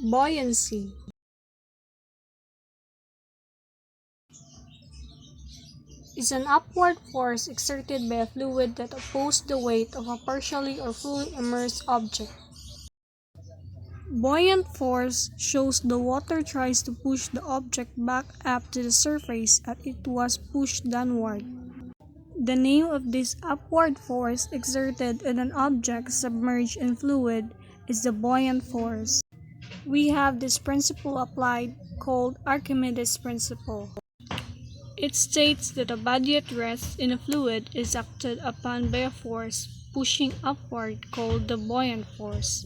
Buoyancy is an upward force exerted by a fluid that opposes the weight of a partially or fully immersed object. Buoyant force shows the water tries to push the object back up to the surface as it was pushed downward. The name of this upward force exerted on an object submerged in fluid is the buoyant force. We have this principle applied called Archimedes Principle. It states that a body at rest in a fluid is acted upon by a force pushing upward called the buoyant force,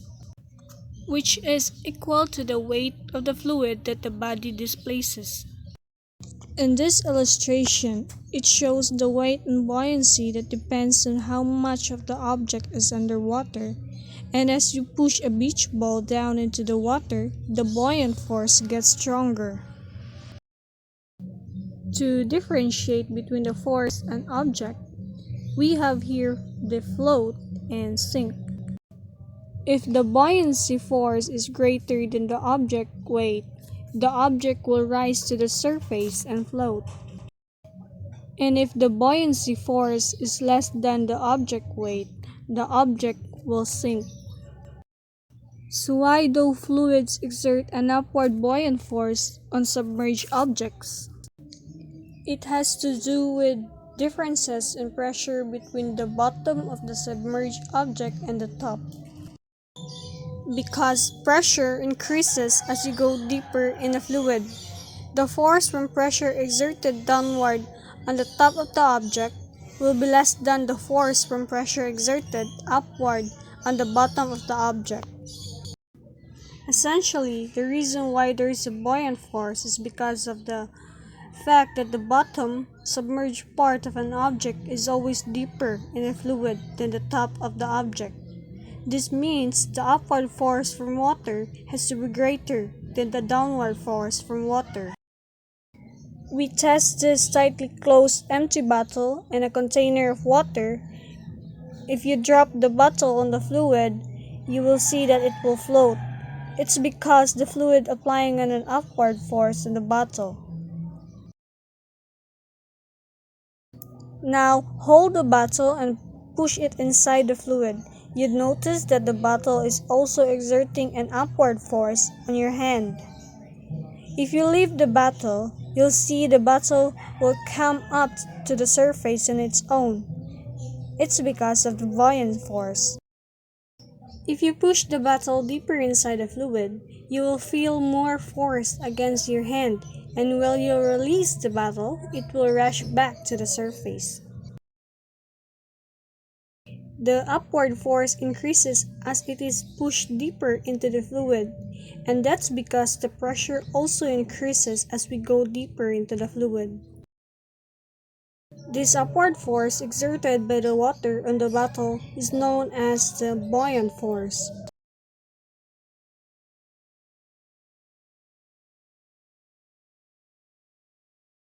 which is equal to the weight of the fluid that the body displaces. In this illustration, it shows the weight and buoyancy that depends on how much of the object is underwater, and as you push a beach ball down into the water, the buoyant force gets stronger. To differentiate between the force and object, we have here the float and sink. If the buoyancy force is greater than the object weight, the object will rise to the surface and float. And if the buoyancy force is less than the object weight, the object will sink. So why do fluids exert an upward buoyant force on submerged objects? It has to do with differences in pressure between the bottom of the submerged object and the top. Because pressure increases as you go deeper in a fluid, the force from pressure exerted downward on the top of the object will be less than the force from pressure exerted upward on the bottom of the object. Essentially, the reason why there is a buoyant force is because of the fact that the bottom, submerged part of an object is always deeper in a fluid than the top of the object. This means the upward force from water has to be greater than the downward force from water. We test this tightly closed empty bottle in a container of water. If you drop the bottle on the fluid, you will see that it will float. It's because the fluid applying an upward force in the bottle. Now hold the bottle and push it inside the fluid. You'd notice that the bottle is also exerting an upward force on your hand. If you leave the bottle, you'll see the bottle will come up to the surface on its own. It's because of the buoyant force. If you push the bottle deeper inside the fluid, you will feel more force against your hand, and when you release the bottle, it will rush back to the surface. The upward force increases as it is pushed deeper into the fluid, and that's because the pressure also increases as we go deeper into the fluid. This upward force exerted by the water on the bottle is known as the buoyant force.